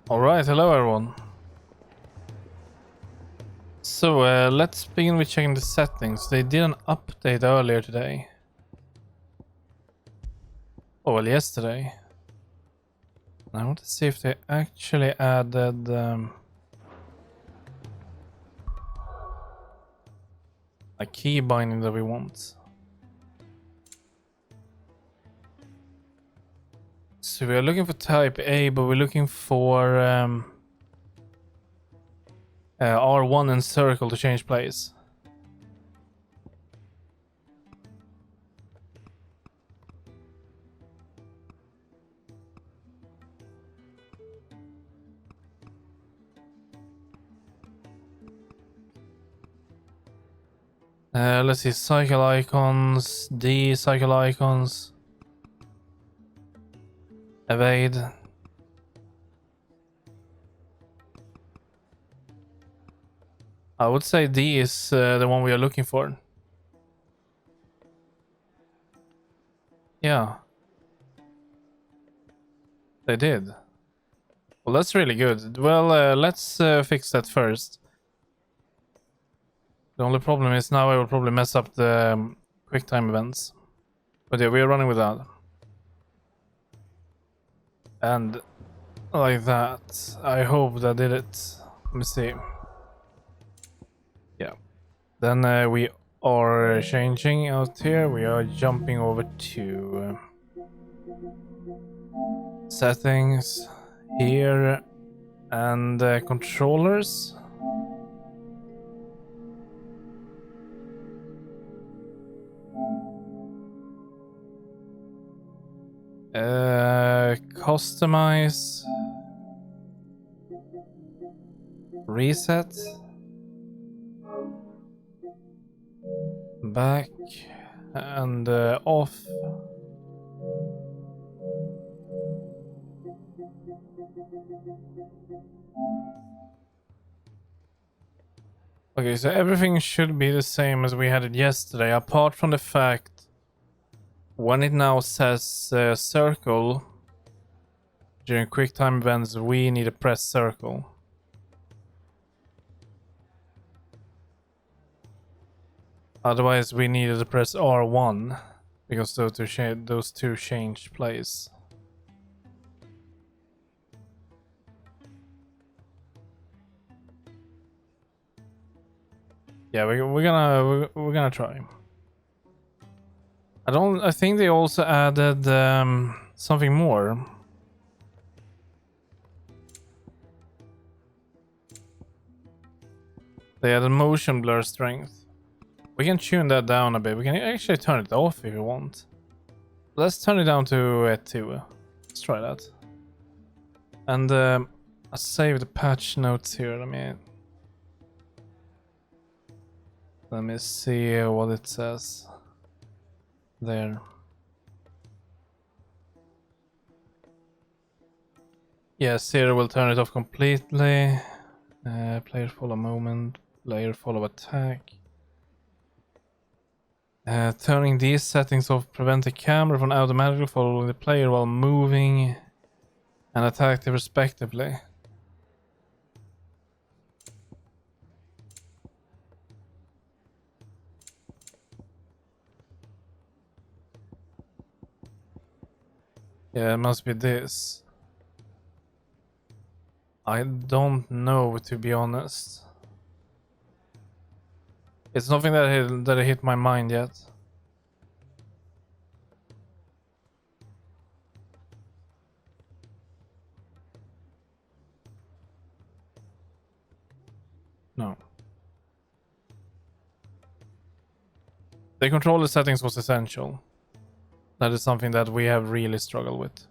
Alright, hello everyone. So let's begin with checking the settings. They did an update earlier today. Oh, well, yesterday. I want to see if they actually added a key binding that we want. So we are looking for type A, but we're looking for R1 and circle to change place. Let's see, cycle icons, D cycle icons, evade. I would say D is the one we are looking for. Yeah. They did. Well, that's really good. Well, let's fix that first. The only problem is now I will probably mess up the quick time events. But yeah, we are running with that. And like that. I hope that did it. Let me see. Yeah. Then we are changing out here. We are jumping over to settings here and controllers. Customize, reset, back, and off. Okay, so everything should be the same as we had it yesterday, apart from the fact when it now says circle during quick time events, we need to press circle. Otherwise, we needed to press R1 because those two change place. Yeah, we're gonna try. I think they also added something more. They added motion blur strength. We can tune that down a bit. We can actually turn it off if you want. Let's turn it down to 2. Let's try that. And I saved the patch notes here. Let me see what it says. There. Yes, here we'll turn it off completely. Player follow movement, player follow attack. Turning these settings off prevent the camera from automatically following the player while moving and attacking respectively. Yeah, it must be this. I don't know, to be honest. It's nothing that hit my mind yet. No. The controller settings was essential. That is something that we have really struggled with.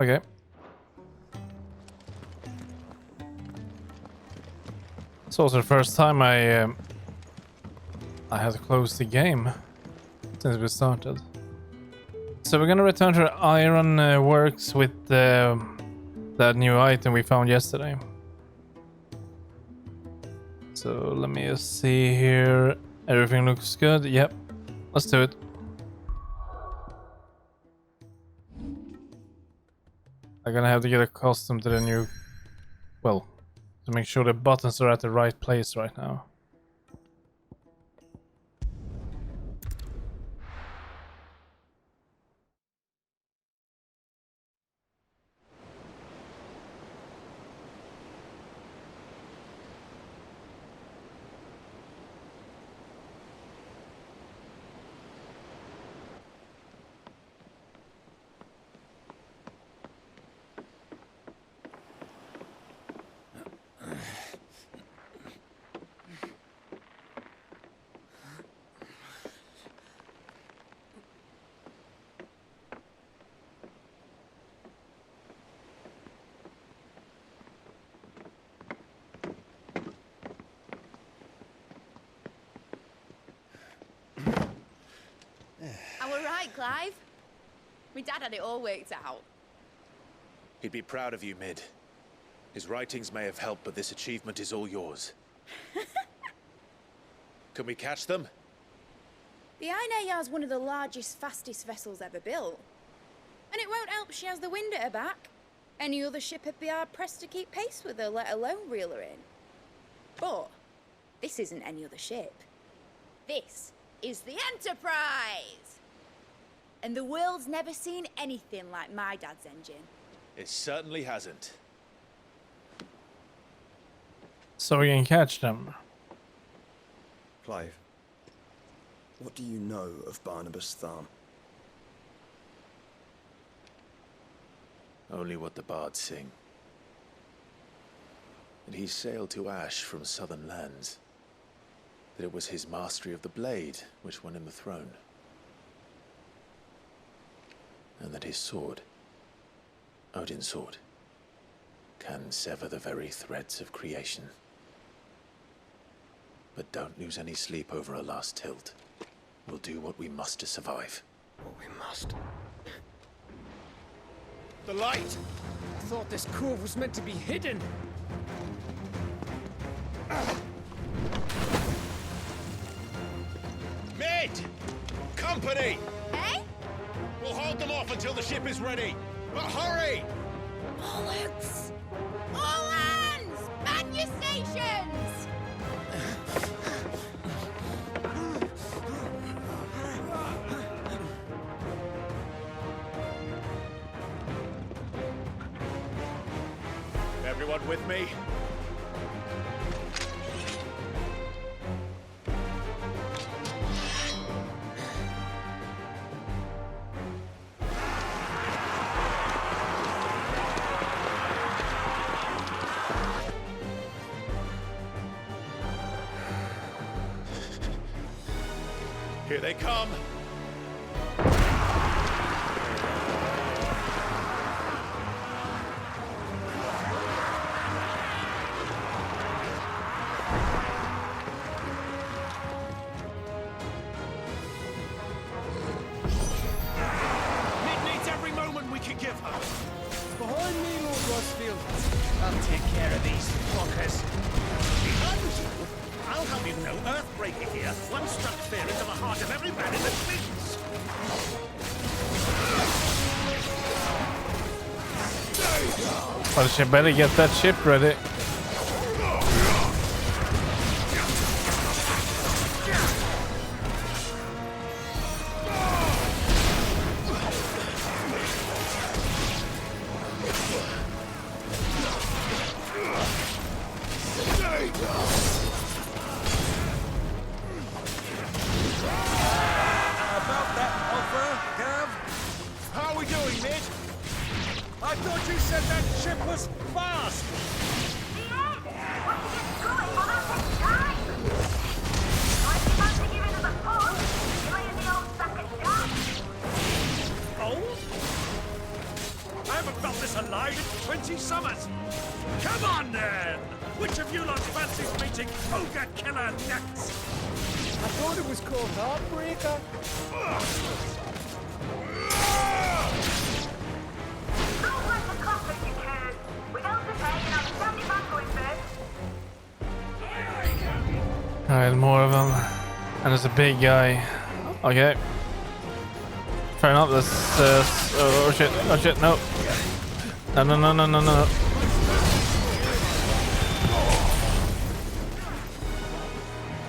Okay. It's also the first time I had to close the game since we started. So we're gonna return to Iron Works with that new item we found yesterday. So let me just see here. Everything looks good. Yep. Let's do it. I'm gonna have to get accustomed to the new... Well, to make sure the buttons are at the right place right now. I were right, Clive. My dad had it all worked out. He'd be proud of you, Mid. His writings may have helped, but this achievement is all yours. Can we catch them? The Ainayar's one of the largest, fastest vessels ever built. And it won't help she has the wind at her back. Any other ship would be hard-pressed to keep pace with her, let alone reel her in. But this isn't any other ship. This is the Enterprise! And the world's never seen anything like my dad's engine. It certainly hasn't. So we can catch them. Clive, what do you know of Barnabas Thumb? Only what the bards sing. That he sailed to Ash from southern lands. That it was his mastery of the blade which won him the throne. And that his sword, Odin's sword, can sever the very threads of creation. But don't lose any sleep over a last tilt. We'll do what we must to survive. What we must. The light! I thought this cove was meant to be hidden. Mid! Company! Eh? We'll hold them off until the ship is ready. But hurry! Bollocks! All hands! Man your stations! Everyone with me? Here they come. Mid needs every moment we can give her. Behind me, Lord Rosfield. I'll take care of these fuckers. Behind you? I'll have you know Earthbreaker here once struck fear into the heart of every man in the twins. Well, she better get that ship ready. About that offer, Gav? How are we doing, Mid? I thought you said that ship was fast. Old? I haven't felt this alive in 20 summers. Come on, then! Which of you lot fancies meeting Ogre Killer next? I thought it was called Heartbreaker. Alright, more of them. And there's a big guy. Okay. Fair enough, this oh shit, no. No, no, no, no, no, no.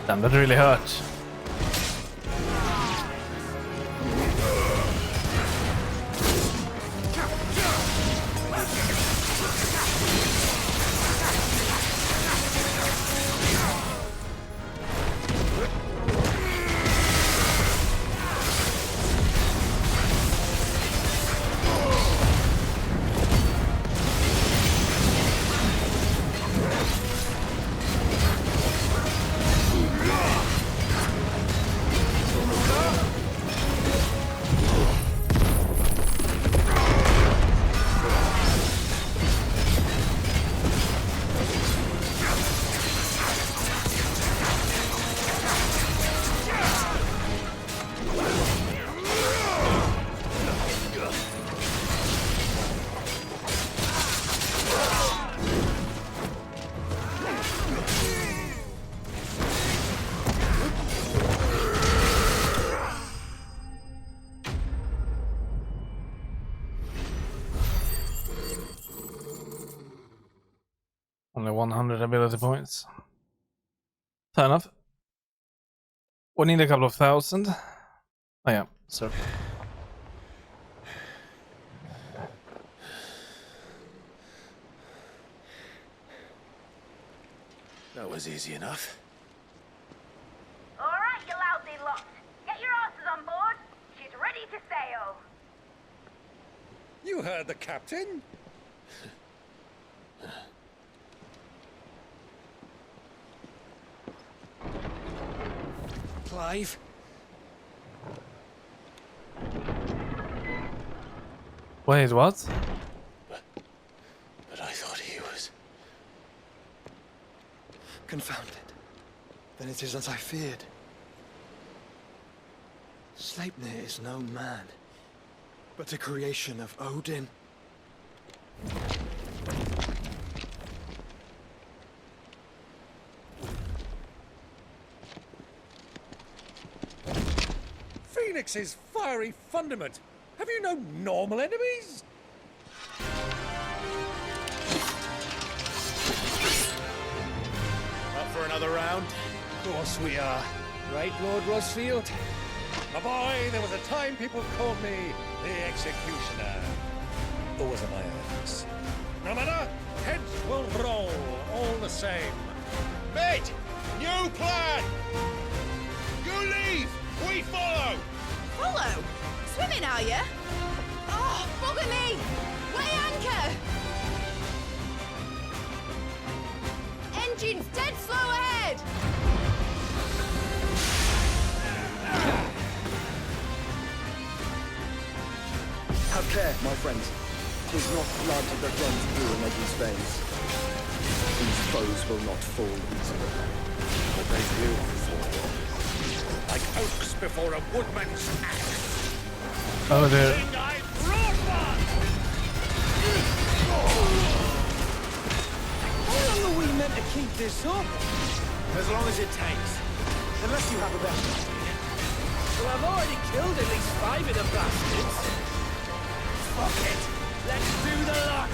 Damn, that really hurt. Only 100 ability points. Fair enough. We need a couple of thousand. Oh yeah, so. That was easy enough. All right, you lousy lot. Get your asses on board. She's ready to sail. You heard the captain. Clive? Wait, what? But I thought he was... Confounded. Then it is as I feared. Sleipnir is no man, but a creation of Odin. Phoenix's fiery fundament. Have you no normal enemies? Up for another round? Of course we are. Right, Lord Rosfield? My boy, there was a time people called me the Executioner. Always on my hands. No matter, heads will roll all the same. Mate, new plan! You leave, we follow! Follow? Swimming, are you? Oh, bugger me! Weigh anchor! Engine's dead slow ahead! Have care, my friends. 'Tis not blood that runs through an Eddie's veins. These foes will not fall easily. But they will fall. Like oaks before a woodman's axe. Oh, there. I brought one! How long are we meant to keep this up? As long as it takes. Unless you have a better idea. Well, I've already killed at least 5 of the bastards. Fuck it. Let's do the lot.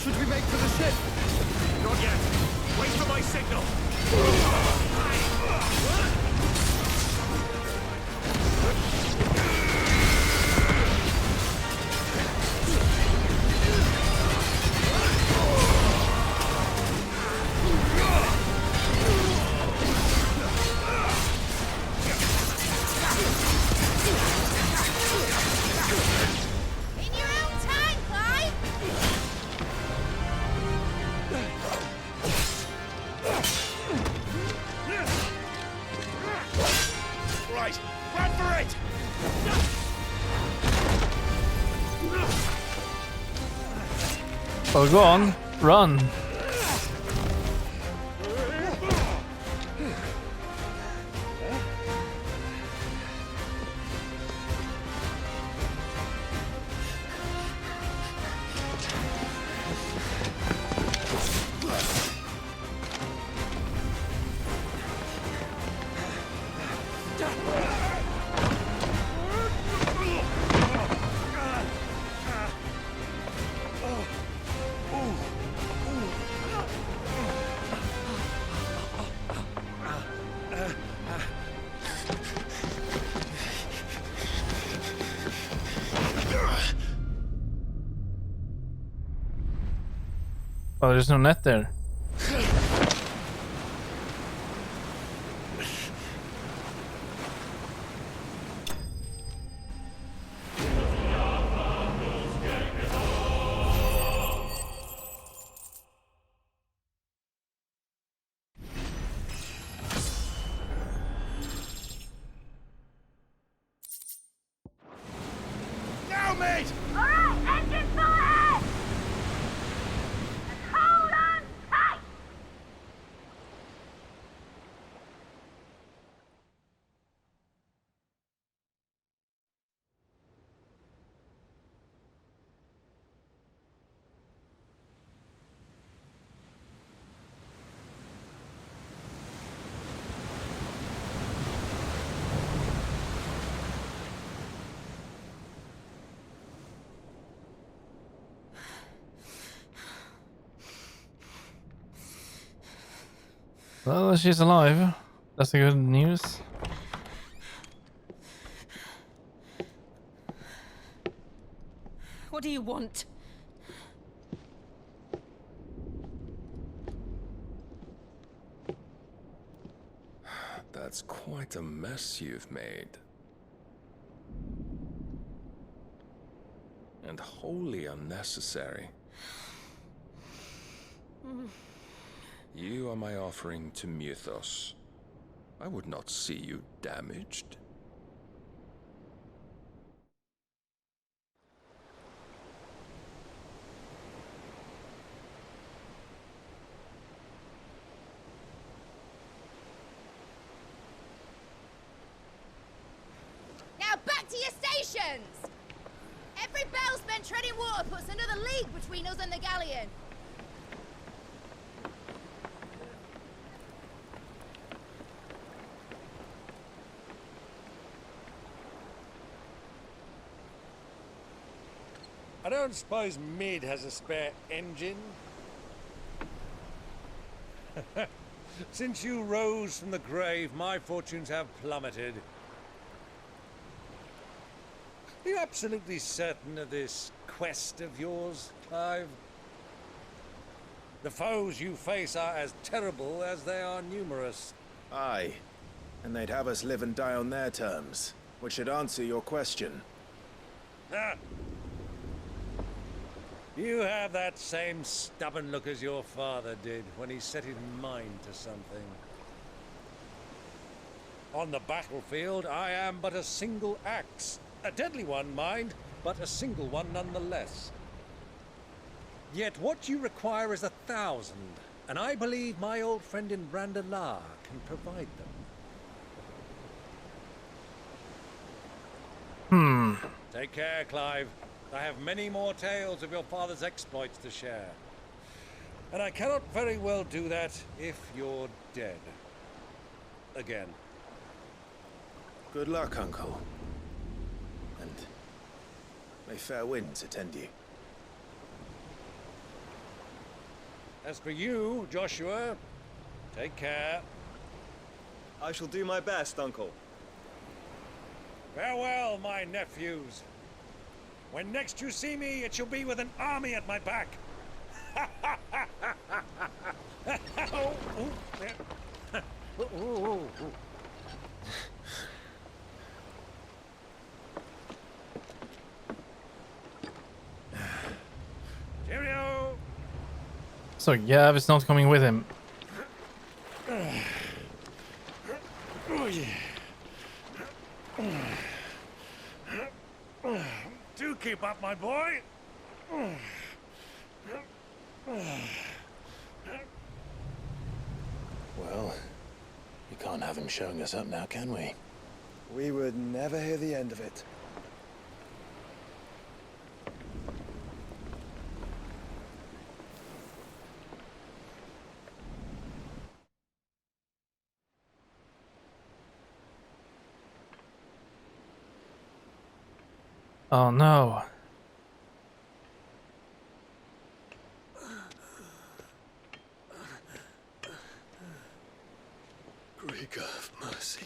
Should we make for the ship? Not yet. Wait for my signal. In your own time, Clive! Right, run for it! Oh, go on. Run. Oh, there's no net there. Now, mate! Alright, engine full ahead! And hold on tight! Well, she's alive. That's the good news. What do you want? That's quite a mess you've made. And wholly unnecessary. You are my offering to Mythos. I would not see you damaged. Now back to your stations! Every bell spent treading water puts another league between us and the galleon. I don't suppose Mid has a spare engine? Since you rose from the grave, my fortunes have plummeted. Are you absolutely certain of this quest of yours, Clive? The foes you face are as terrible as they are numerous. Aye. And they'd have us live and die on their terms, which should answer your question. Ah. You have that same stubborn look as your father did when he set his mind to something. On the battlefield, I am but a single axe. A deadly one, mind, but a single one nonetheless. Yet what you require is 1,000, and I believe my old friend in Randalar can provide them. Take care, Clive. I have many more tales of your father's exploits to share. And I cannot very well do that if you're dead. Again. Good luck, Uncle. And may fair winds attend you. As for you, Joshua, take care. I shall do my best, Uncle. Farewell, my nephews. When next you see me, it shall be with an army at my back. Oh, oh, yeah. Oh, oh, oh. Cheerio! So Gav is not coming with him. Oh, yeah. Do keep up, my boy. Well, we can't have him showing us up now, can we? We would never hear the end of it. Oh no. Greek of mercy.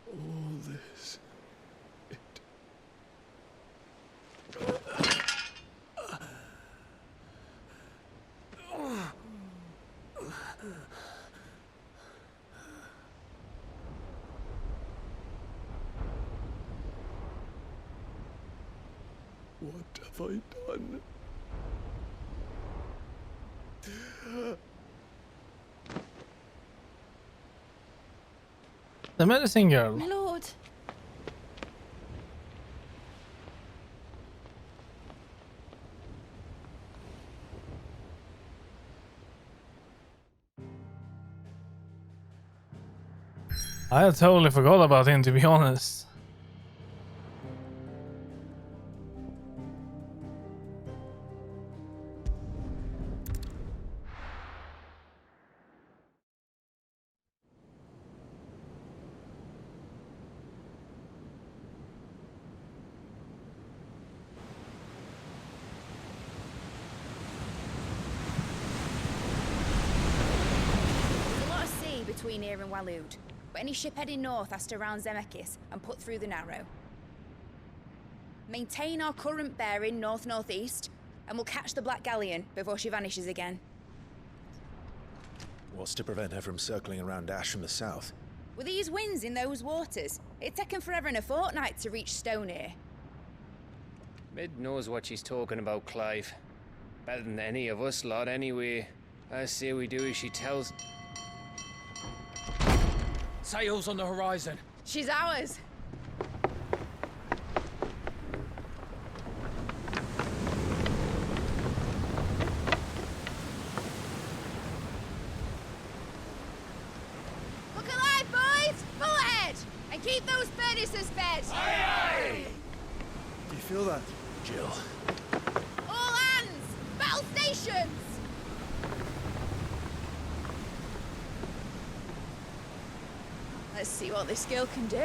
All this. What have I done? The medicine girl. My lord. I had totally forgot about him, to be honest. There's a lot of sea between here and Waloed, but any ship heading north has to round Zemeckis and put through the Narrow. Maintain our current bearing north-northeast, and we'll catch the Black Galleon before she vanishes again. What's to prevent her from circling around Ash from the south? With these winds in those waters, it'd taken forever and a fortnight to reach Stonehere. Mid knows what she's talking about, Clive. Better than any of us lot, anyway. I say we do as she tells. Sails on the horizon. She's ours. Look alive, boys! Full ahead! And keep those furnaces fed! Do you feel that? Jill. All hands! Battle stations! Let's see what this girl can do.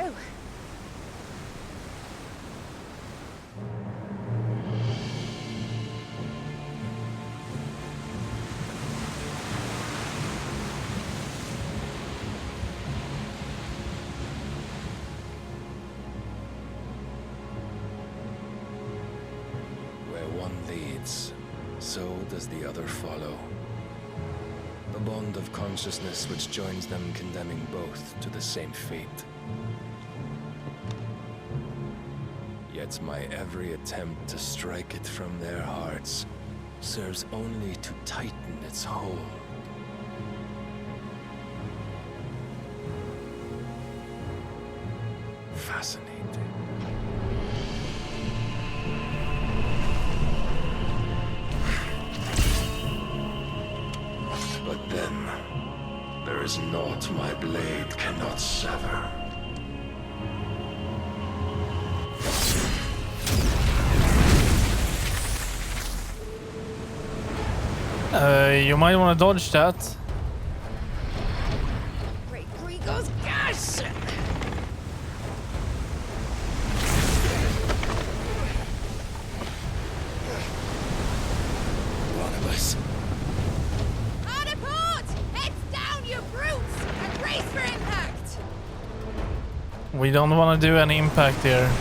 Where one leads, so does the other follow. The bond of consciousness which joins them condemning both to the same fate. Yet my every attempt to strike it from their hearts serves only to tighten its hold. Fascinating. But then, there is naught my blade cannot sever. You might want to dodge that. Great Grigor's gas! Barnabas. Hard a port! Heads down, you brutes! And brace for impact! We don't want to do any impact here.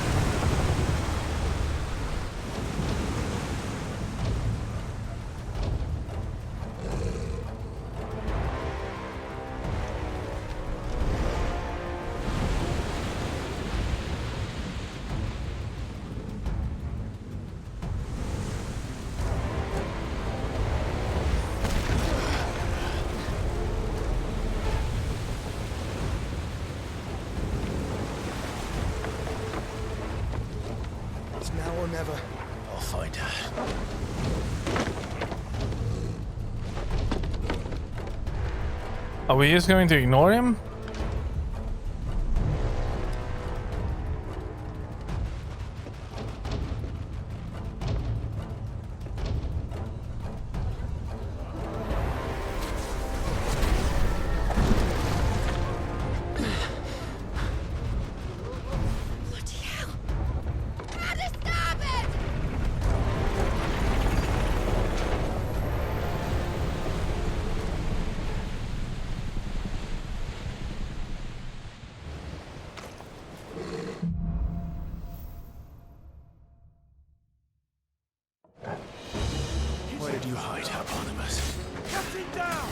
Now or never. I'll find her. Are we just going to ignore him? Bloody hell! Gotta stop it! Where did you hide, Barnabas? Cut it down!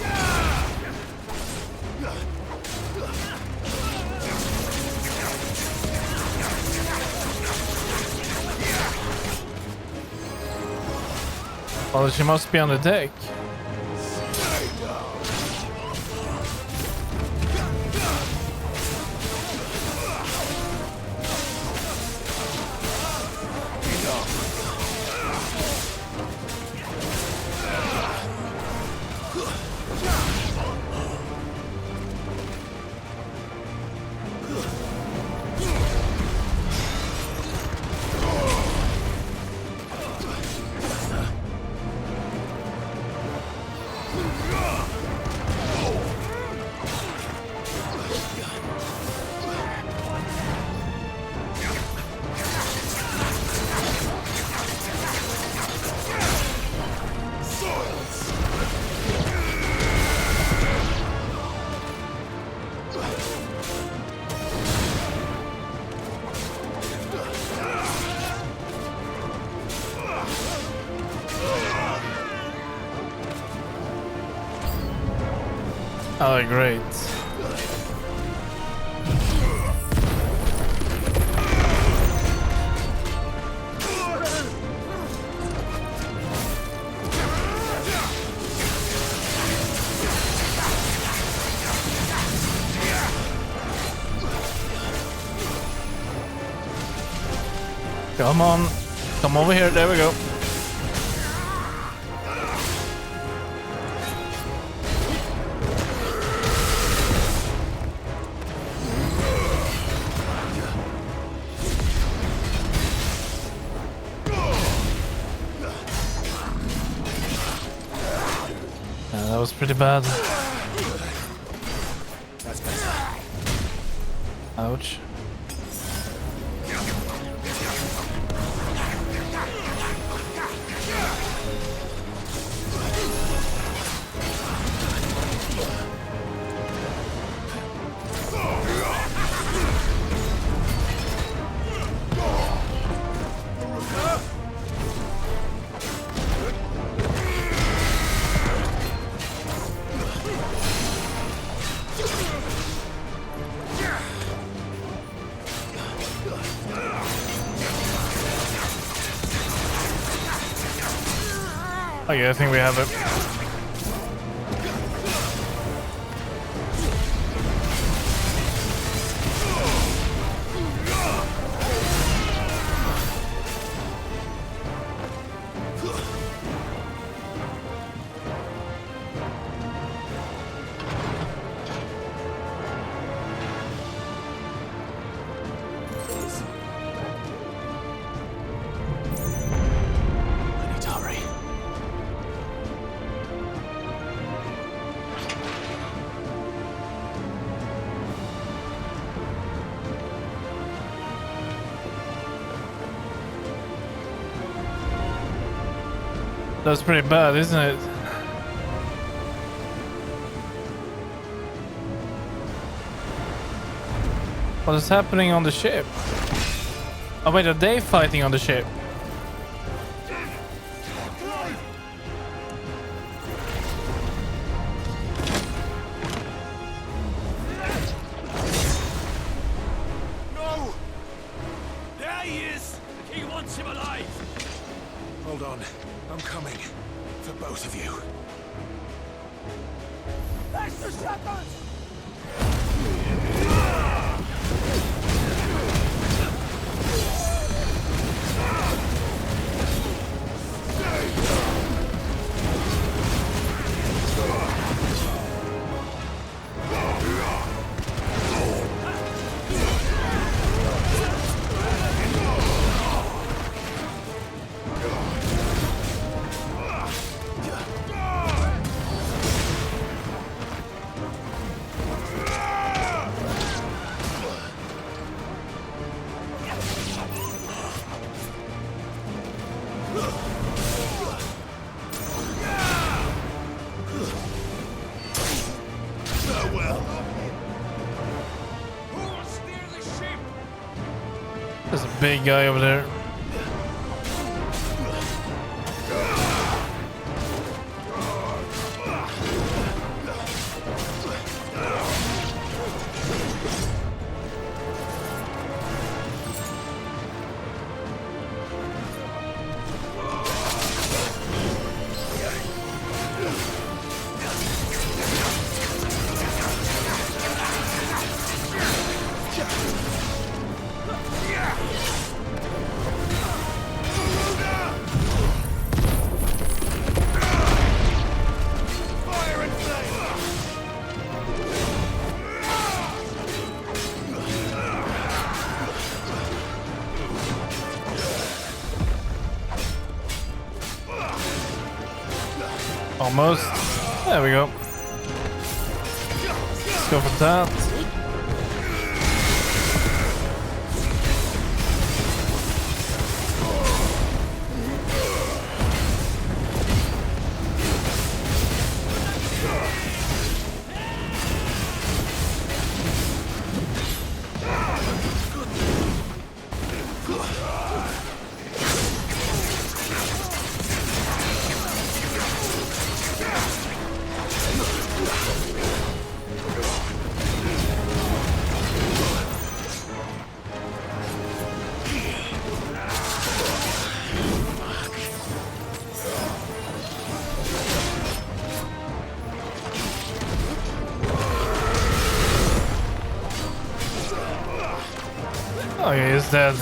Well, she must be on the deck. Oh, great. Come on. Come over here. There we go. That was pretty bad. That's better. Ouch. Okay, I think we have it. I need to hurry. That's pretty bad, isn't it? What is happening on the ship? Oh wait, are they fighting on the ship? No! There he is! He wants him alive! Hold on. I'm coming. For both of you. Extra shepherds! There's a big guy over there. Almost. There we go. Let's go for that. Oh, yeah, he's dead.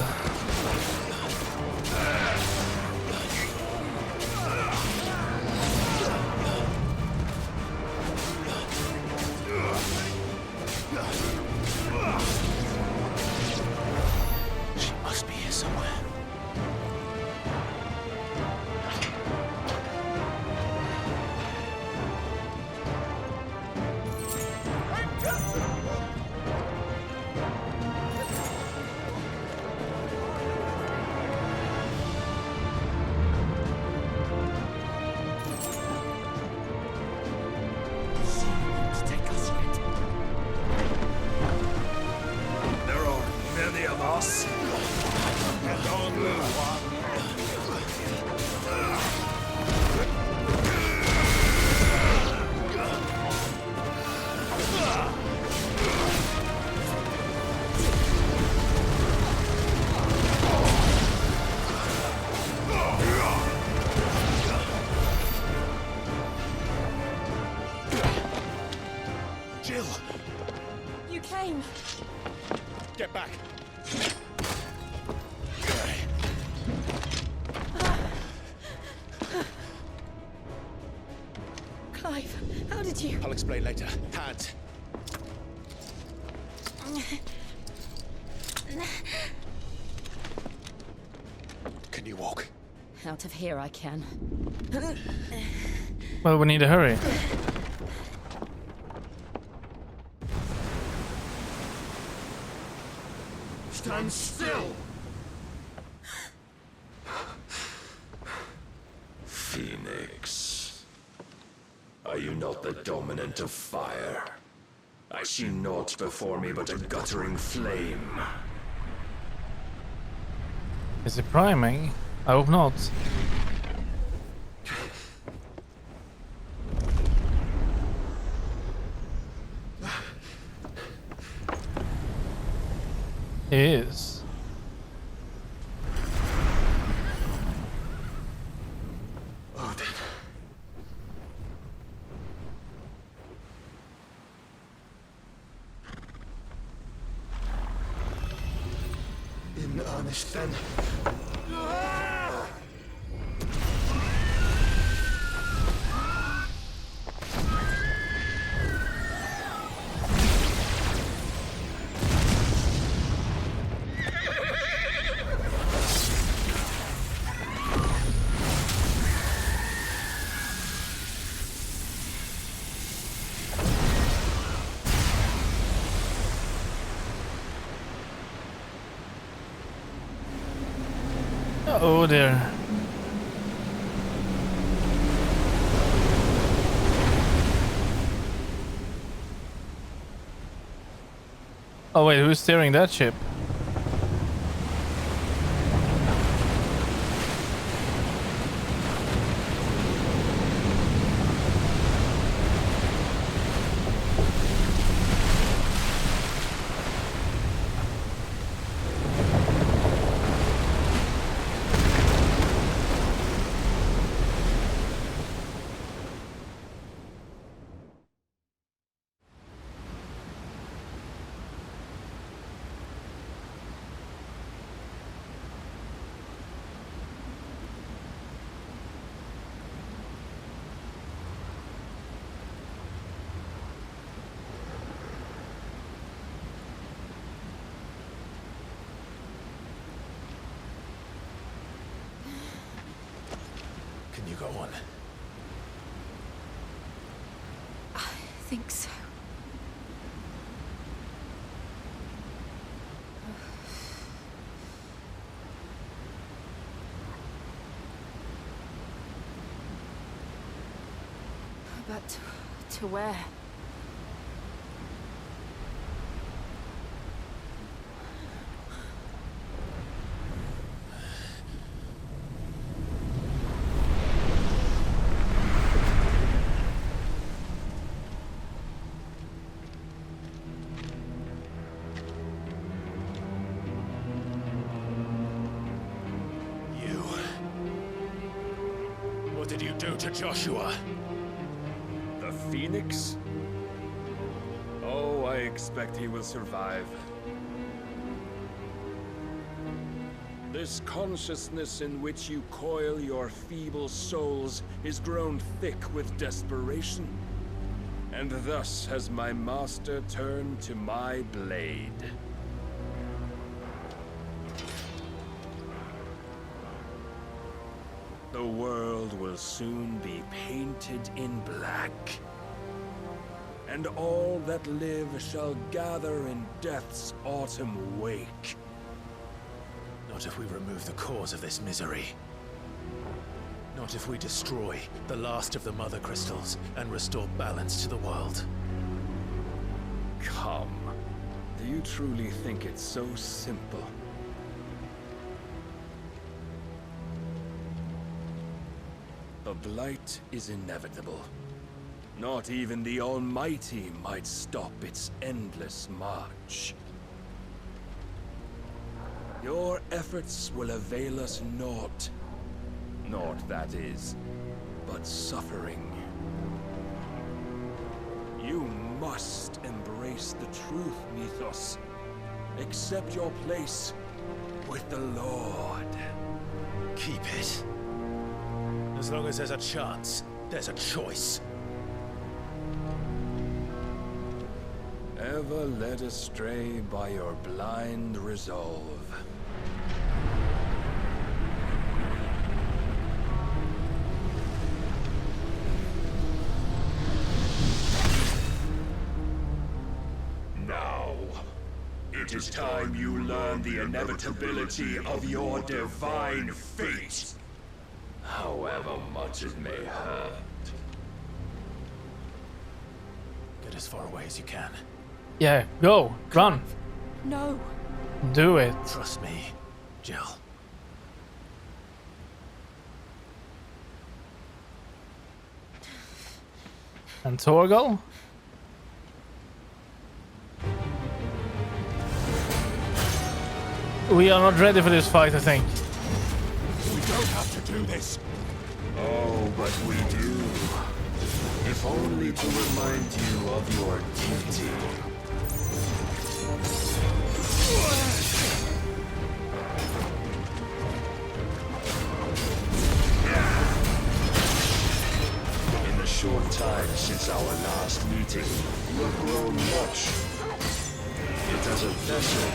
She must be here somewhere. There are many of us. And only one. Jill, You came. get back. Clive, how did you? I'll explain later. Hands. Can you walk? Out of here I can. Well, we need to hurry. Stand still! Phoenix, are you not the dominant of fire? I see naught before me but a guttering flame. Is it priming? I hope not. It is. Odin. In earnest then. Oh dear. Oh wait, who's steering that ship? You got one. I think so. But to where? What did you do to Joshua? The Phoenix? Oh, I expect he will survive. This consciousness in which you coil your feeble souls is grown thick with desperation. And thus has my master turned to my blade. The world will soon be painted in black. And all that live shall gather in death's autumn wake. Not if we remove the cause of this misery. Not if we destroy the last of the Mother Crystals and restore balance to the world. Come. Do you truly think it's so simple? The blight is inevitable. Not even the Almighty might stop its endless march. Your efforts will avail us naught. Naught, that is, but suffering. You must embrace the truth, Mythos. Accept your place with the Lord. Keep it. As long as there's a chance, there's a choice. Ever led astray by your blind resolve. Now, it is time you learn the inevitability of your divine fate. However much it may hurt. Get as far away as you can. Yeah, go. Run. No. Do it. Trust me, Jill. And Torgal? We are not ready for this fight, I think. We don't have to do this. Oh, but we do. If only to remind you of your duty. In the short time since our last meeting, you've grown much. Yet as a vessel,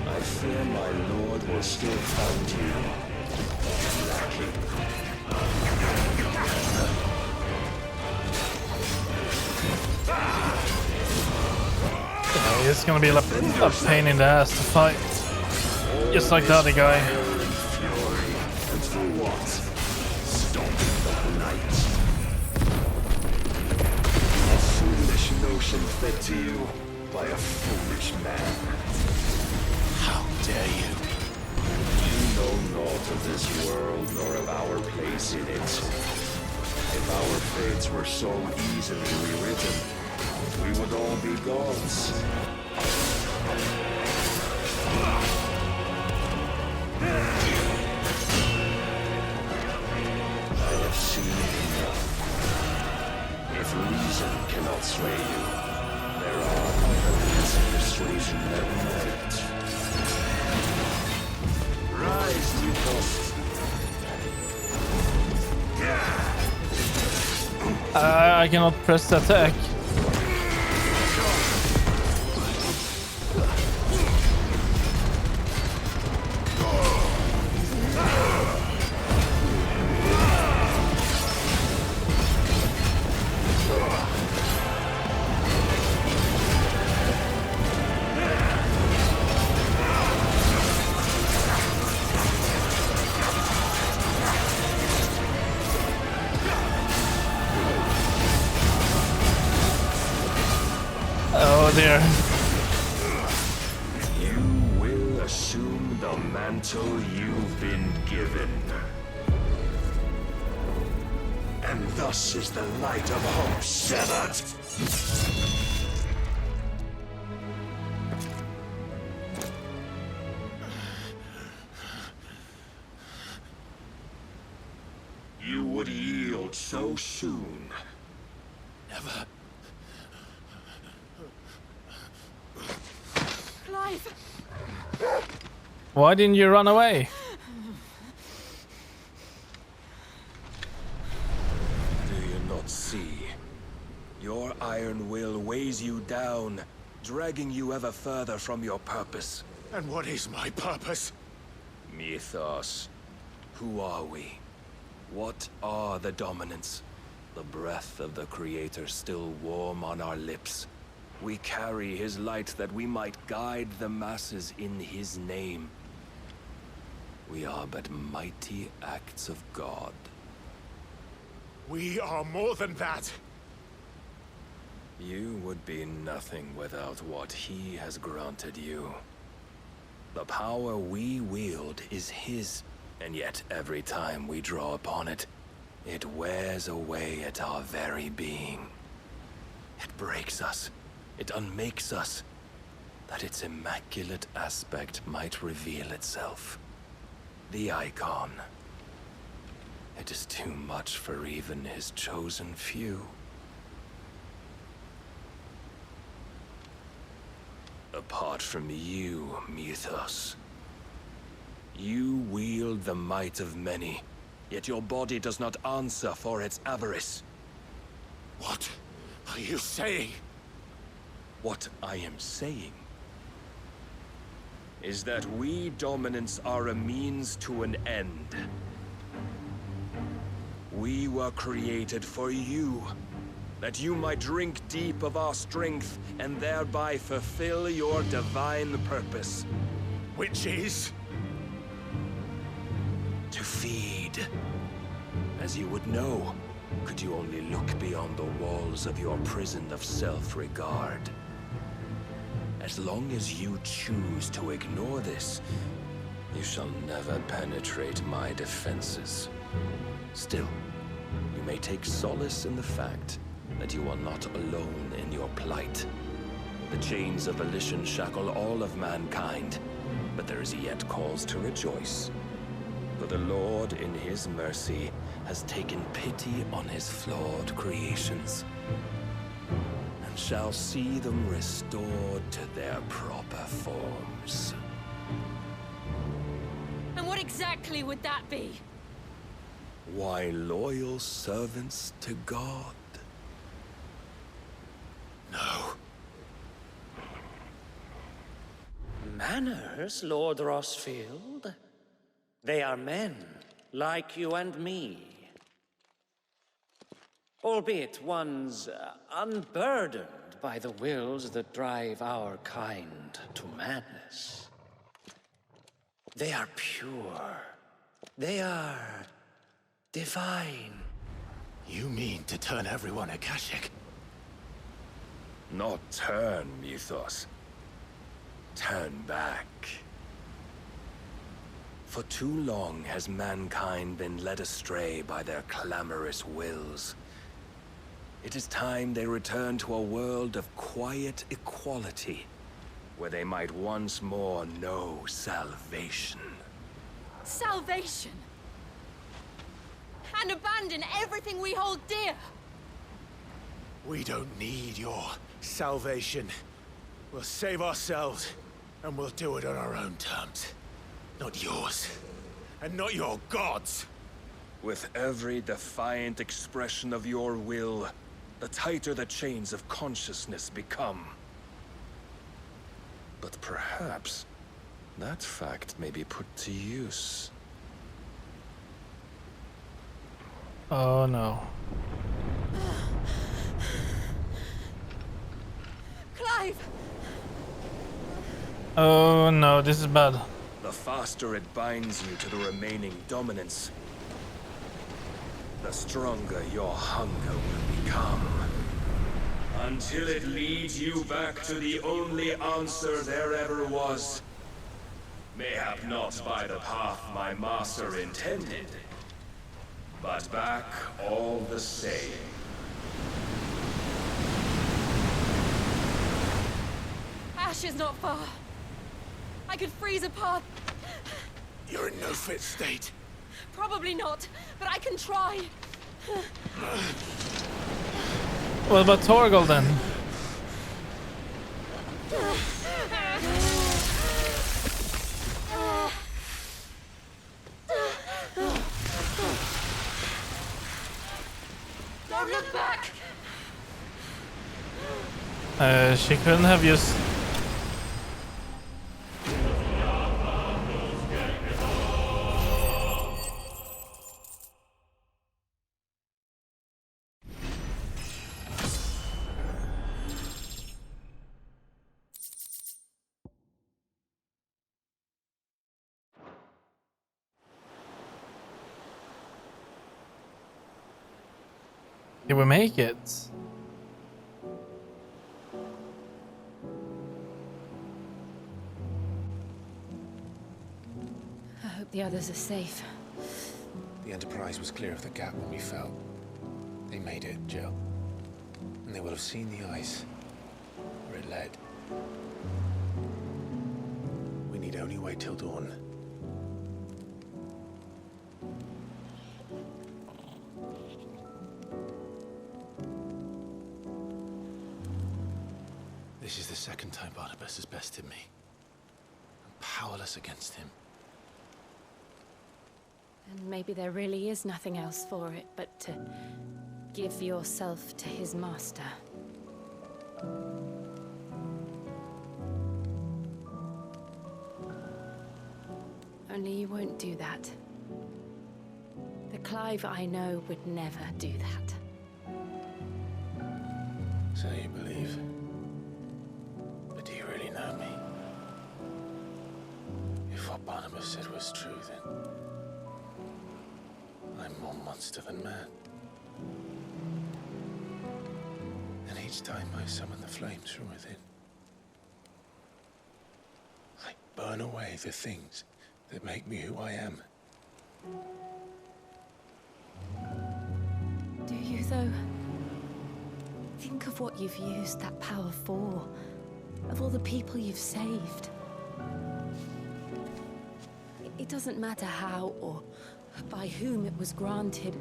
I fear my lord will still find you lacking. It's gonna be a pain in the ass to fight. Just like the other guy. And for what? Stomping the night. A foolish notion fed to you by a foolish man. How dare you? You know naught of this world nor of our place in it. If our fates were so easily rewritten, we would all be gods. I have seen enough. If reason cannot sway you, there are other means of persuasion that might. Rise, Mythos. I cannot press the attack. dear. You will assume the mantle you've been given. And thus is the light of hope severed. You would yield so soon. Never. Clive! Why didn't you run away? Do you not see? Your iron will weighs you down, dragging you ever further from your purpose. And what is my purpose? Mythos. Who are we? What are the dominants? The breath of the Creator still warm on our lips. We carry his light that we might guide the masses in his name. We are but mighty acts of God. We are more than that. You would be nothing without what he has granted you. The power we wield is his, and yet every time we draw upon it, it wears away at our very being. It breaks us. It unmakes us, that its immaculate aspect might reveal itself. The icon. It is too much for even his chosen few. Apart from you, Mythos, you wield the might of many, yet your body does not answer for its avarice. What are you saying? What I am saying is that we dominants are a means to an end. We were created for you, that you might drink deep of our strength and thereby fulfill your divine purpose. Which is? To feed. As you would know, could you only look beyond the walls of your prison of self-regard. As long as you choose to ignore this, you shall never penetrate my defenses. Still, you may take solace in the fact that you are not alone in your plight. The chains of volition shackle all of mankind, but there is yet cause to rejoice. For the Lord, in his mercy, has taken pity on his flawed creations, and shall see them restored to their proper forms. And what exactly would that be? Why, loyal servants to God. No. Manners, Lord Rossfield? They are men, like you and me. Albeit ones unburdened by the wills that drive our kind to madness. They are pure. They are divine. You mean to turn everyone Akashic? Not turn, Mythos. Turn back. For too long has mankind been led astray by their clamorous wills. It is time they return to a world of quiet equality, where they might once more know salvation. Salvation! And abandon everything we hold dear! We don't need your salvation. We'll save ourselves, and we'll do it on our own terms. Not yours. And not your gods. With every defiant expression of your will, the tighter the chains of consciousness become. But perhaps that fact may be put to use. Oh no. Clive! Oh no, this is bad. The faster it binds you to the remaining dominance, the stronger your hunger will become. Until it leads you back to the only answer there ever was. Mayhap not by the path my master intended, but back all the same. Ash is not far. I could freeze a path. You're in no fit state. Probably not, but I can try. What about Torgal then? Don't look back. She couldn't have used. Did we make it? I hope the others are safe. The Enterprise was clear of the gap when we fell. They made it, Jill. And they will have seen the ice where it led. We need only wait till dawn. This is the second time Barnabas has bested me. I'm powerless against him. And maybe there really is nothing else for it but to give yourself to his master. Only you won't do that. The Clive I know would never do that. So you believe? But do you really know me? If what Barnabas said was true, then I'm more monster than man. And each time I summon the flames from within, I burn away the things that make me who I am. Do you, though? Think of what you've used that power for, of all the people you've saved. It doesn't matter how or by whom it was granted,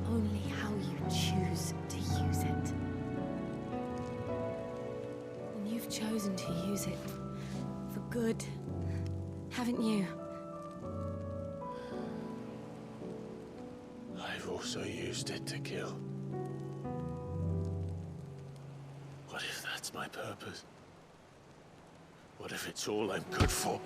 only how you choose to use it. And you've chosen to use it for good, haven't you? I've also used it to kill. What if that's my purpose? What if it's all I'm good for?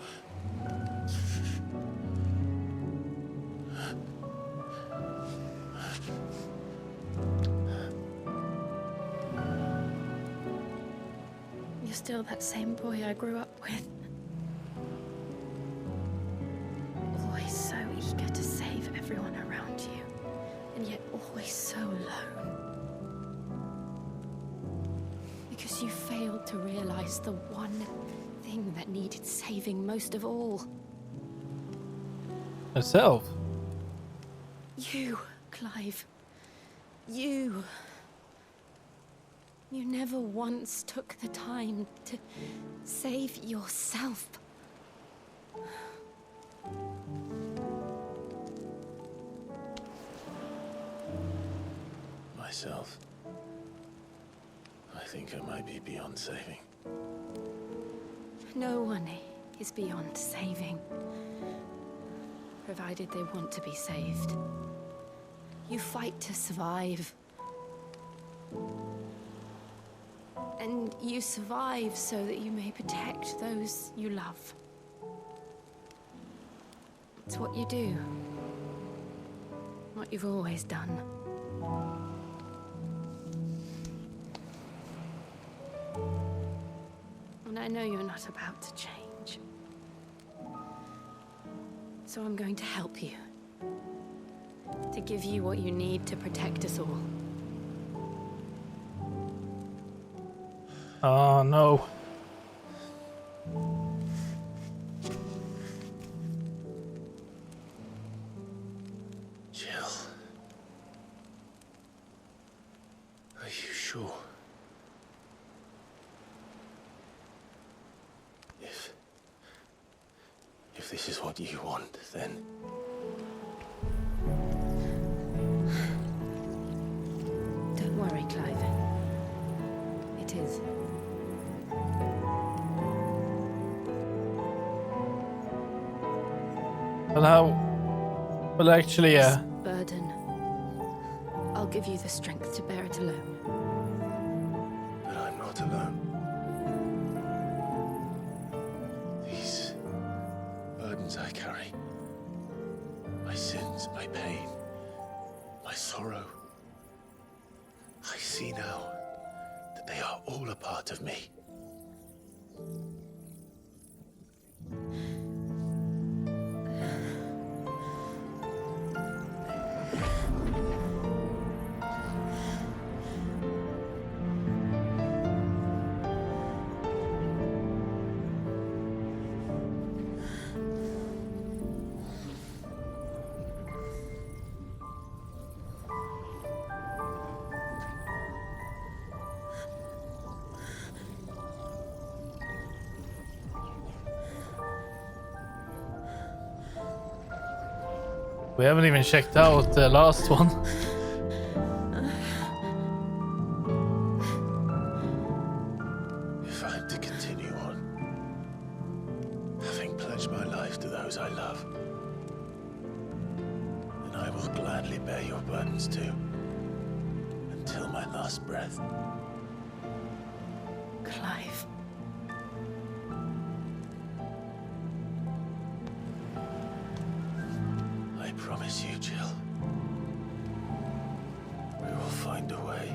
You're still that same boy I grew up with. Always so eager to save everyone around you, and yet always so alone. Because you failed to realize the one thing that needed saving most of all. Herself? You, Clive. You. You never once took the time to save yourself. Myself. I think I might be beyond saving. No one is beyond saving, provided they want to be saved. You fight to survive. And you survive so that you may protect those you love. It's what you do. What you've always done. And I know you're not about to change. So I'm going to help you. To give you what you need to protect us all. Oh no. Jill. Are you sure? If this is what you want, then... Don't worry, Clive. It is. Well, how? Well, actually, yeah. This burden. I'll give you the strength to bear it alone. But I'm not alone. These burdens I carry, my sins, my pain, my sorrow, I see now that they are all a part of me. We haven't even checked out the last one. If I'm to continue on, having pledged my life to those I love, then I will gladly bear your burdens too, until my last breath. Clive. I promise you, Jill, we will find a way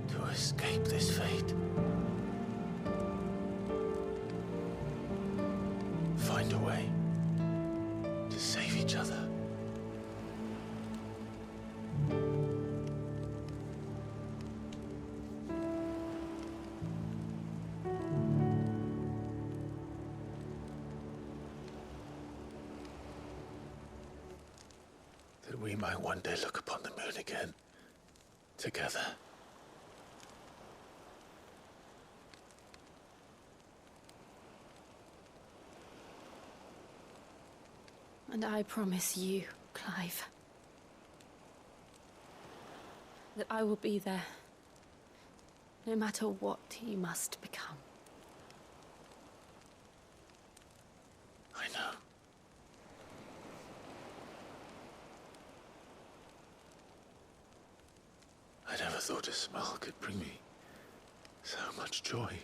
to escape this fate. Find a way to save each other. That we might one day look upon the moon again, together. And I promise you, Clive, that I will be there, no matter what you must become. I know. I never thought a smile could bring me so much joy.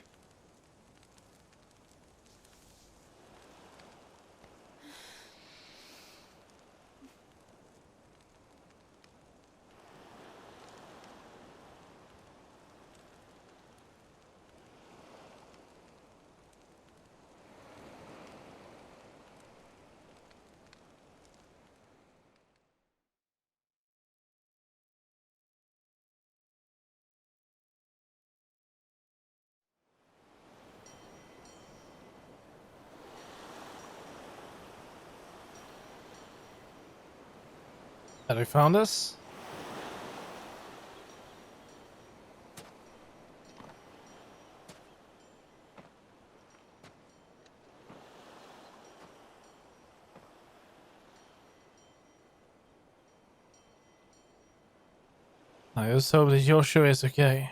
Have we found this? I just hope that Joshua is okay.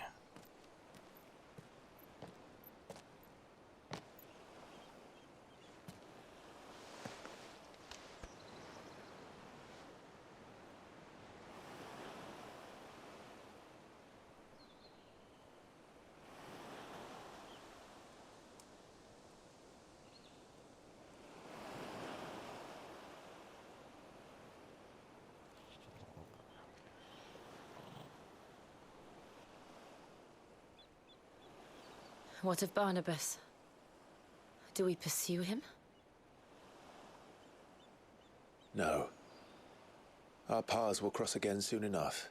What of Barnabas? Do we pursue him? No. Our paths will cross again soon enough.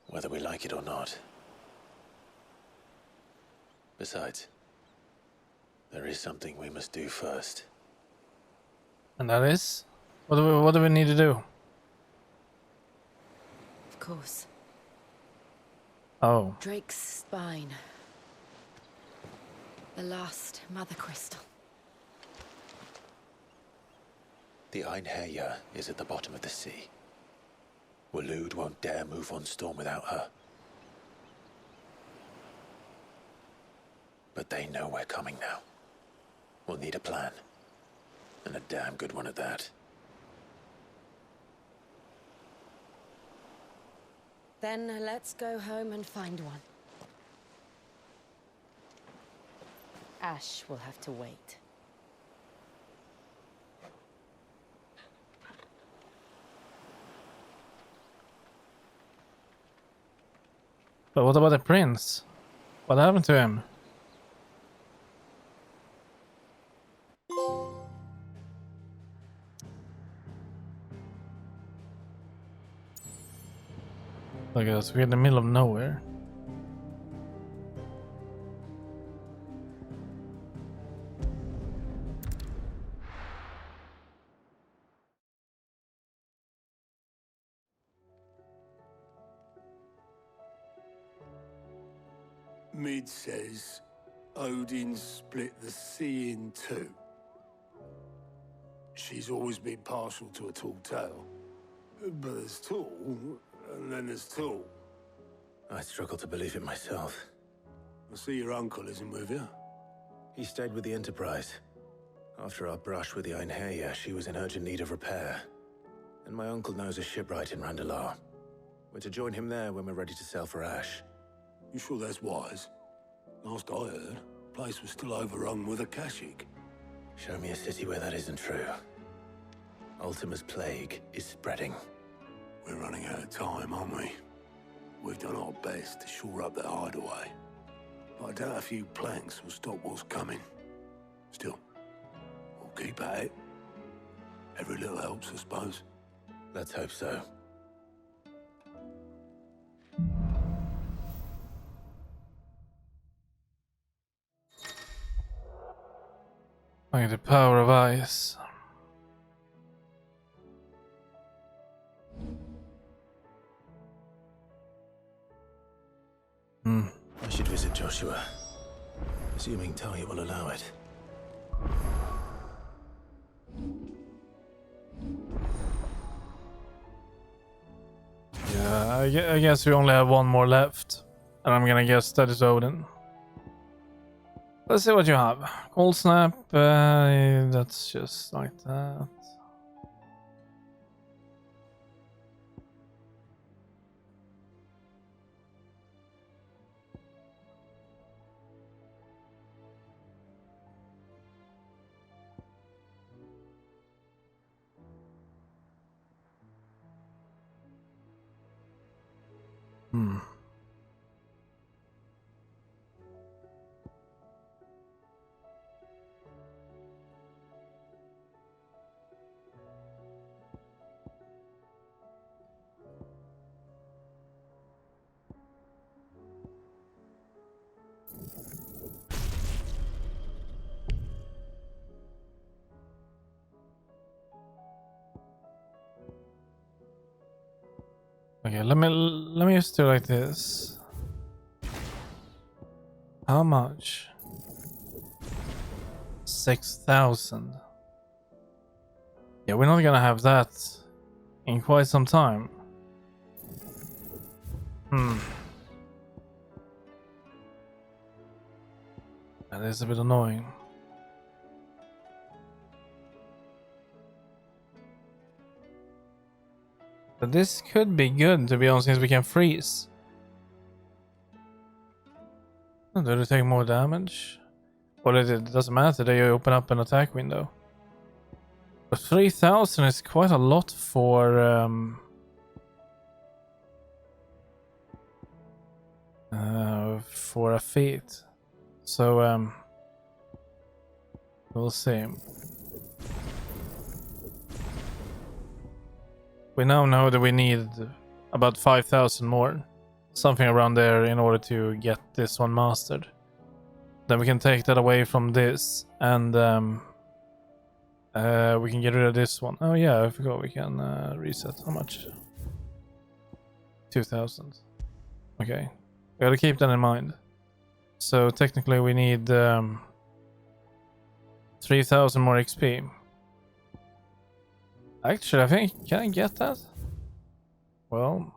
Whether we like it or not. Besides, there is something we must do first. And that is? What do we need to do? Of course. Oh. Drake's spine. The last mother crystal. The Einherjar is at the bottom of the sea. Waloed won't dare move on Storm without her. But they know we're coming now. We'll need a plan. And a damn good one at that. Then let's go home and find one. Ash will have to wait. But what about the prince? What happened to him? Look at us, we're in the middle of nowhere. Mid says Odin split the sea in two. She's always been partial to a tall tale. But there's tall, and then there's tall. I struggle to believe it myself. I see your uncle isn't with you. He stayed with the Enterprise. After our brush with the Einherjar, she was in urgent need of repair. And my uncle knows a shipwright in Randalar. We're to join him there when we're ready to sail for Ash. You sure that's wise? Last I heard, the place was still overrun with Akashic. Show me a city where that isn't true. Ultima's plague is spreading. We're running out of time, aren't we? We've done our best to shore up that hideaway. But I doubt a few planks will stop what's coming. Still, we'll keep at it. Every little helps, I suppose. Let's hope so. Like the power of ice. I should visit Joshua. Assuming Talia will allow it. Yeah, I guess we only have one more left. And I'm gonna guess that is Odin. Let's see what you have. Cold snap, that's just like that. Okay, let me just do like this. How much? 6,000. Yeah, we're not gonna have that in quite some time. That is a bit annoying. But this could be good, to be honest, since we can freeze. Oh, do they take more damage? Well, it doesn't matter, they open up an attack window. But 3,000 is quite a lot for a feat. So we'll see. We now know that we need about 5,000 more. Something around there in order to get this one mastered. Then we can take that away from this, and we can get rid of this one. Oh yeah, I forgot we can reset. How much? 2,000. Okay, we gotta keep that in mind. So technically we need 3,000 more XP. Actually, I think, can I get that? Well,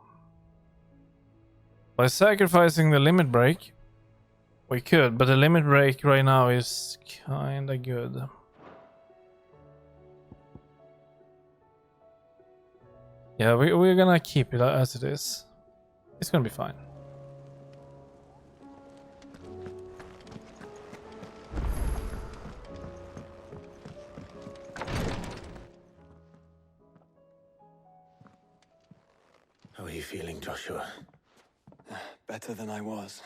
by sacrificing the limit break, we could, but the limit break right now is kinda good. Yeah, we're gonna keep it as it is. It's gonna be fine. How are you feeling, Joshua? Better than I was.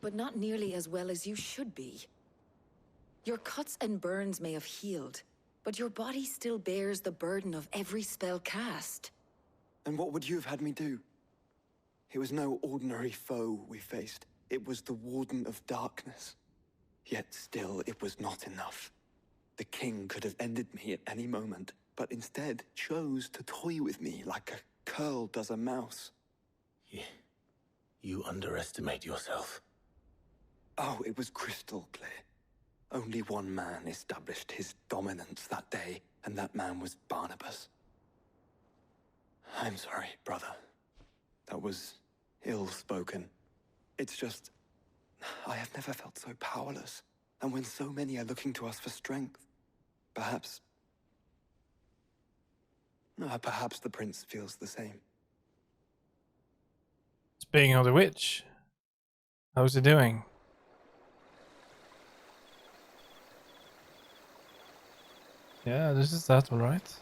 But not nearly as well as you should be. Your cuts and burns may have healed, but your body still bears the burden of every spell cast. Then what would you have had me do? It was no ordinary foe we faced. It was the Warden of Darkness. Yet still, it was not enough. The king could have ended me at any moment, but instead chose to toy with me like a curl does a mouse. You underestimate yourself. Oh, it was crystal clear. Only one man established his dominance that day, and that man was Barnabas. I'm sorry, brother. That was ill-spoken. It's just, I have never felt so powerless. And when so many are looking to us for strength, perhaps the prince feels the same. Speaking of the witch, how's he doing? Yeah, this is that, all right.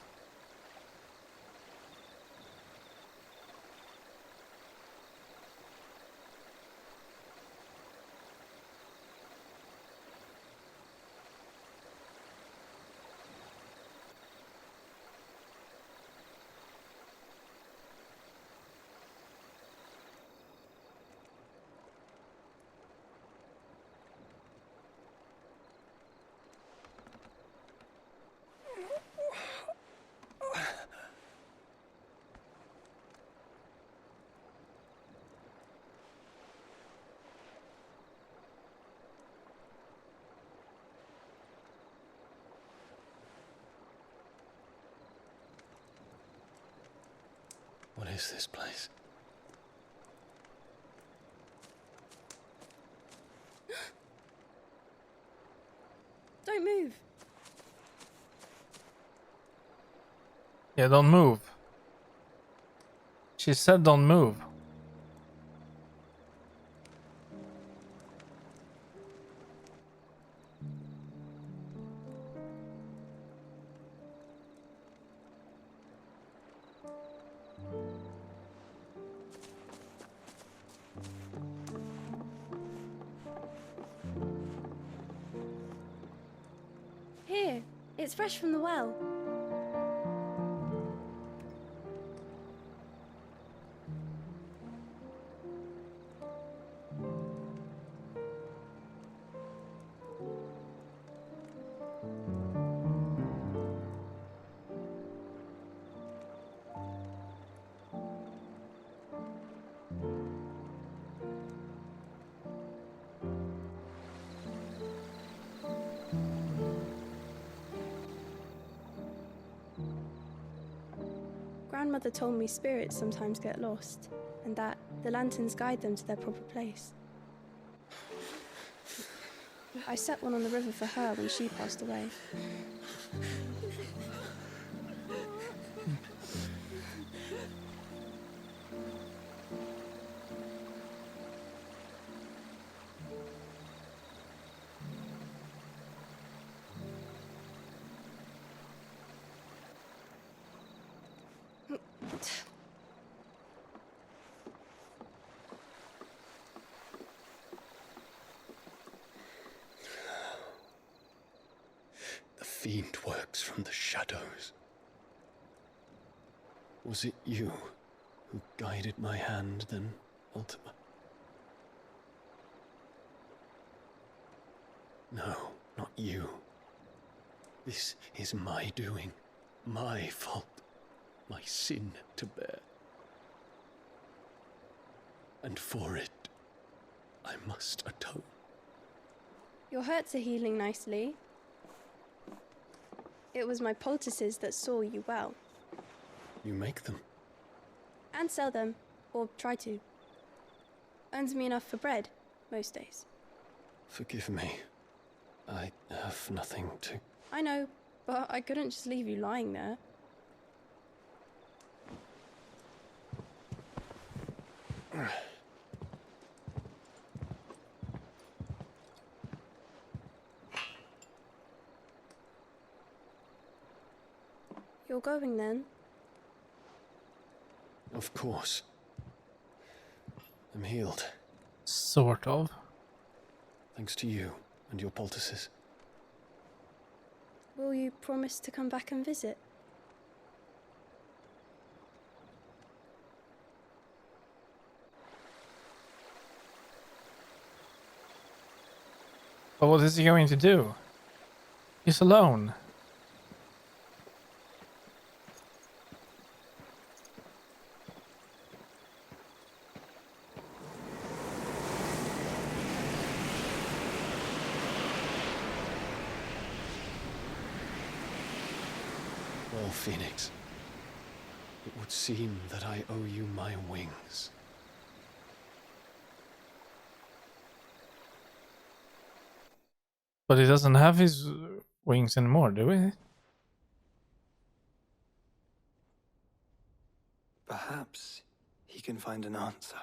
What is this place? Don't move. Yeah, don't move. She said don't move. Here, it's fresh from the well. Grandmother told me spirits sometimes get lost, and that the lanterns guide them to their proper place. I set one on the river for her when she passed away. The fiend works from the shadows. Was it you who guided my hand, then, Ultima? No, not you. This is my doing, my fault, my sin to bear. And for it, I must atone. Your hurts are healing nicely. It was my poultices that saw you well. You make them? And sell them, or try to. Earns me enough for bread, most days. Forgive me. I have nothing to... I know, but I couldn't just leave you lying there. You're going then? Of course. I'm healed. Sort of. Thanks to you and your poultices. Will you promise to come back and visit? But what is he going to do? He's alone. Well, Phoenix, it would seem that I owe you my wings. But he doesn't have his wings anymore, do we? Perhaps he can find an answer.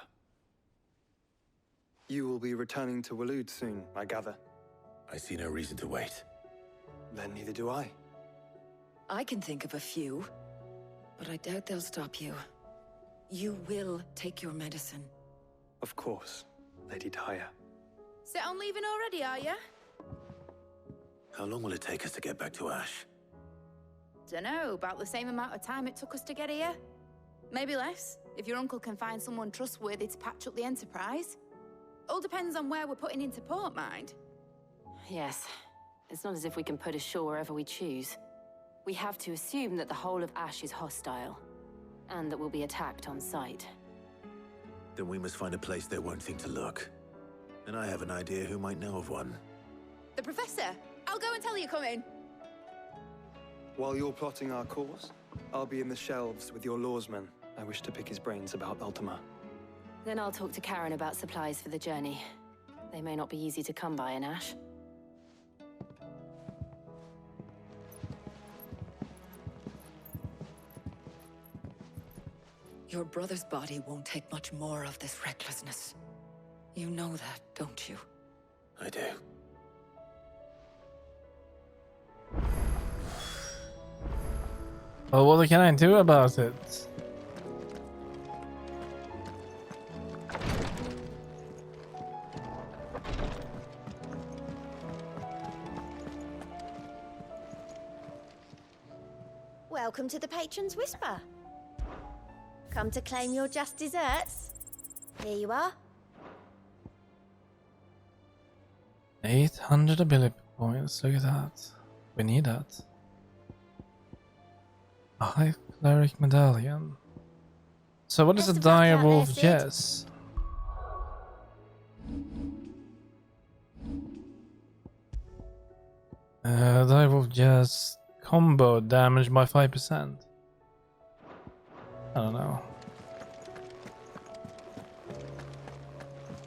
You will be returning to Waloed soon, I gather. I see no reason to wait. Then neither do I. I can think of a few, but I doubt they'll stop you. You will take your medicine. Of course, Lady Daya. Set on leaving already, are ya? How long will it take us to get back to Ash? Dunno, about the same amount of time it took us to get here. Maybe less, if your uncle can find someone trustworthy to patch up the Enterprise. All depends on where we're putting into port, mind. Yes. It's not as if we can put ashore wherever we choose. We have to assume that the whole of Ash is hostile, and that we'll be attacked on sight. Then we must find a place they won't think to look. And I have an idea who might know of one. The Professor! I'll go and tell you come in. While you're plotting our course, I'll be in the shelves with your lawsman. I wish to pick his brains about Ultima. Then I'll talk to Karen about supplies for the journey. They may not be easy to come by in Ash. Your brother's body won't take much more of this recklessness. You know that, don't you? I do. Well, what can I do about it? Welcome to the Patron's Whisper. Come to claim your just desserts? Here you are. 800 ability points, look at that. We need that. A High Cleric Medallion. So what is a Dire Wolf Jess? Dire Wolf Jess combo damage by 5%. I don't know.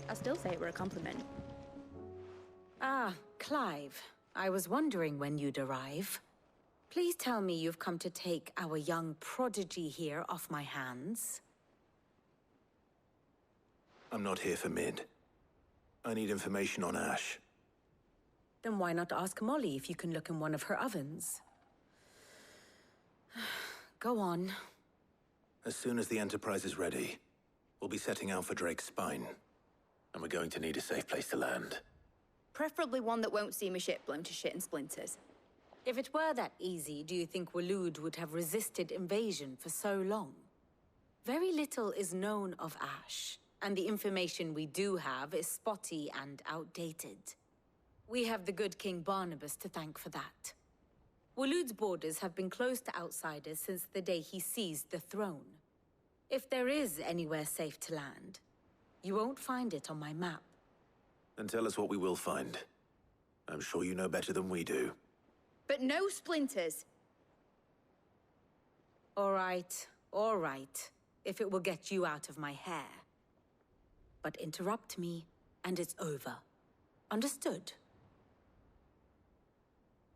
I still say it were a compliment. Ah, Clive. I was wondering when you'd arrive. Please tell me you've come to take our young prodigy here off my hands. I'm not here for Mid. I need information on Ash. Then why not ask Molly if you can look in one of her ovens? Go on. As soon as the Enterprise is ready, we'll be setting out for Drake's Spine. And we're going to need a safe place to land. Preferably one that won't see my ship blown to shit and splinters. If it were that easy, do you think Waloed would have resisted invasion for so long? Very little is known of Ash, and the information we do have is spotty and outdated. We have the good King Barnabas to thank for that. Waloed's borders have been closed to outsiders since the day he seized the throne. If there is anywhere safe to land, you won't find it on my map. Then tell us what we will find. I'm sure you know better than we do. But no splinters. All right, if it will get you out of my hair. But interrupt me, and it's over. Understood?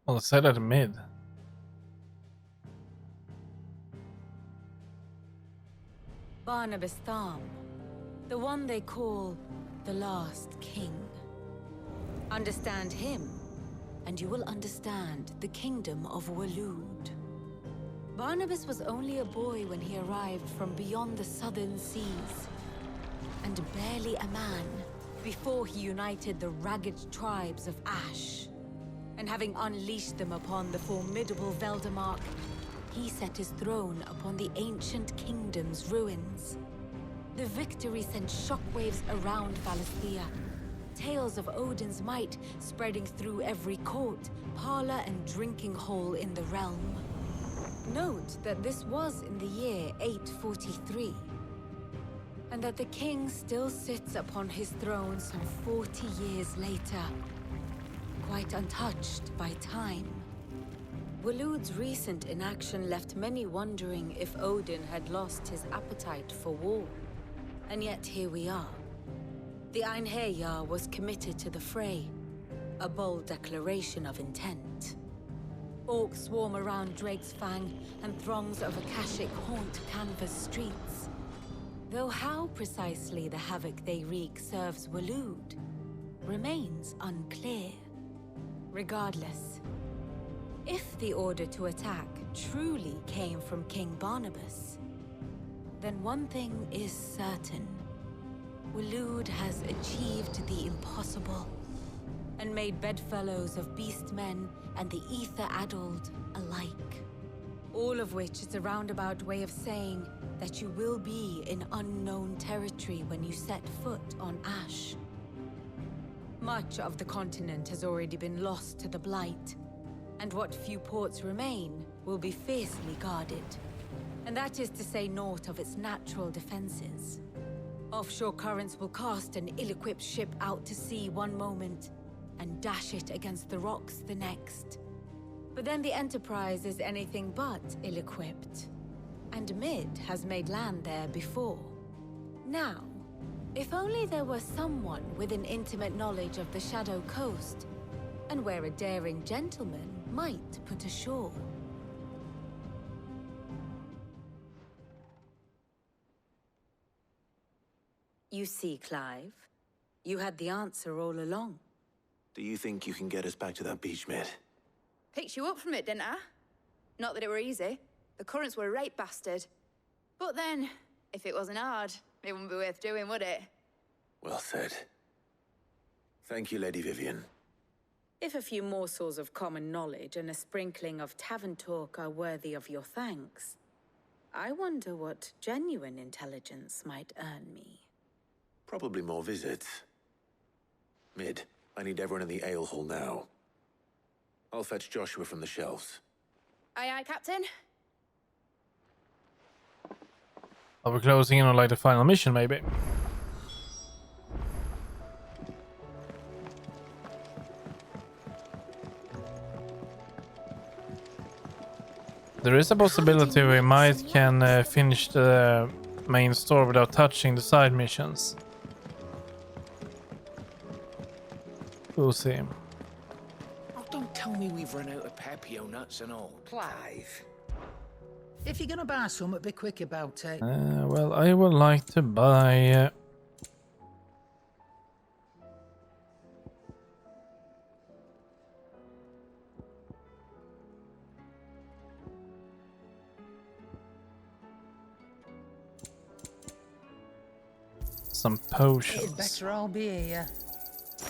Well, I said at mid. Barnabas Tharm, the one they call the last king. Understand him, and you will understand the kingdom of Waloed. Barnabas was only a boy when he arrived from beyond the southern seas, and barely a man before he united the ragged tribes of Ash. And having unleashed them upon the formidable Veldemark, he set his throne upon the ancient kingdom's ruins. The victory sent shockwaves around Valisthea, tales of Odin's might spreading through every court, parlor, and drinking hole in the realm. Note that this was in the year 843, and that the king still sits upon his throne some 40 years later, quite untouched by time. Waloed's recent inaction left many wondering if Odin had lost his appetite for war. And yet here we are. The Einherjar was committed to the fray, a bold declaration of intent. Orcs swarm around Drake's Fang, and throngs of Akashic haunt Canvas streets. Though how precisely the havoc they wreak serves Waloed remains unclear. Regardless, if the order to attack truly came from King Barnabas, then one thing is certain. Waloed has achieved the impossible, and made bedfellows of beastmen and the ether-addled alike. All of which is a roundabout way of saying that you will be in unknown territory when you set foot on Ash. Much of the continent has already been lost to the Blight, and what few ports remain will be fiercely guarded. And that is to say naught of its natural defenses. Offshore currents will cast an ill-equipped ship out to sea one moment, and dash it against the rocks the next. But then the Enterprise is anything but ill-equipped, and Mid has made land there before. Now, if only there were someone with an intimate knowledge of the Shadow Coast, and where a daring gentleman might put ashore. You see, Clive, you had the answer all along. Do you think you can get us back to that beach, Mid? Picked you up from it, didn't I? Not that it were easy. The currents were a right bastard. But then, if it wasn't hard, it wouldn't be worth doing, would it? Well said. Thank you, Lady Vivian. If a few morsels of common knowledge and a sprinkling of tavern talk are worthy of your thanks, I wonder what genuine intelligence might earn me. Probably more visits. Mid, I need everyone in the ale hall now. I'll fetch Joshua from the shelves. Aye, aye, Captain. Are we closing in on like the final mission, maybe? There is a possibility we might can finish the main store without touching the side missions. We'll see. Oh, don't tell me we've run out of Pepio nuts and all. Clive, if you're gonna buy something, be quick about it. Well, I would like to buy... some potions. It's better I'll be here.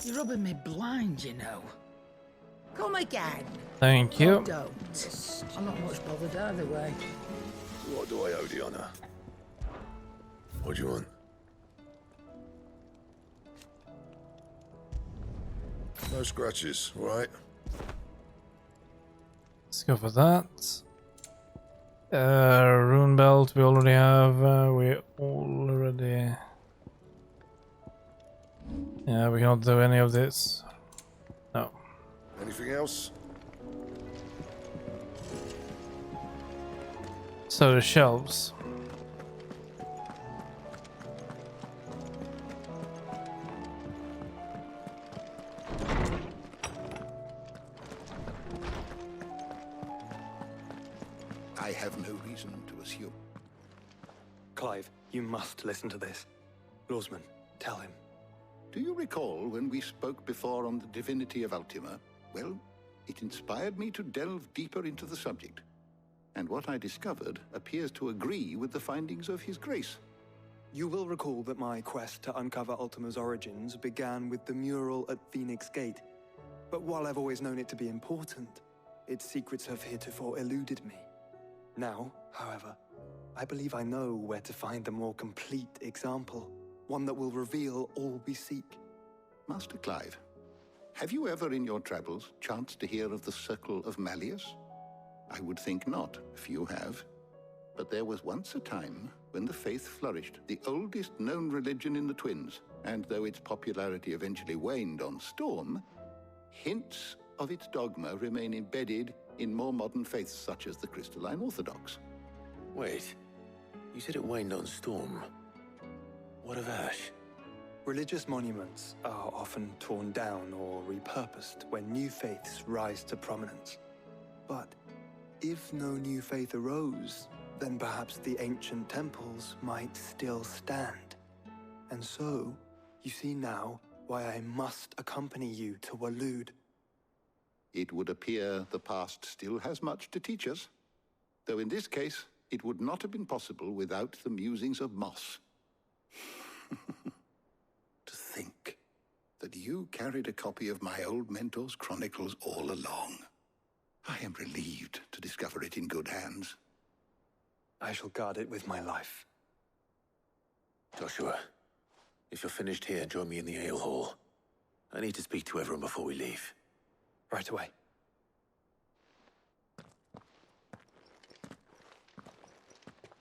You're rubbing me blind, you know. Come again. Thank you. Oh, don't. I'm not much bothered either way. What do I owe the honor? What do you want? No scratches, all right? Let's go for that. Rune belt we already have. Yeah, we cannot do any of this. No. Anything else? So the shelves. I have no reason to assume. Clive, you must listen to this. Lawsman, tell him. Do you recall when we spoke before on the divinity of Ultima? Well, it inspired me to delve deeper into the subject. And what I discovered appears to agree with the findings of His Grace. You will recall that my quest to uncover Ultima's origins began with the mural at Phoenix Gate. But while I've always known it to be important, its secrets have heretofore eluded me. Now, however, I believe I know where to find the more complete example, one that will reveal all we seek. Master Clive, have you ever in your travels chanced to hear of the Circle of Malleus? I would think not, if you have. But there was once a time when the faith flourished, the oldest known religion in the Twins, and though its popularity eventually waned on Storm, hints of its dogma remain embedded in more modern faiths such as the Crystalline Orthodox. Wait, you said it waned on Storm. What of Ash? Religious monuments are often torn down or repurposed when new faiths rise to prominence. But if no new faith arose, then perhaps the ancient temples might still stand. And so, you see now why I must accompany you to Waloed. It would appear the past still has much to teach us, though in this case, it would not have been possible without the musings of Moss. To think that you carried a copy of my old mentor's chronicles all along. I am relieved to discover it in good hands. I shall guard it with my life. Joshua, if you're finished here, join me in the ale hall. I need to speak to everyone before we leave. Right away.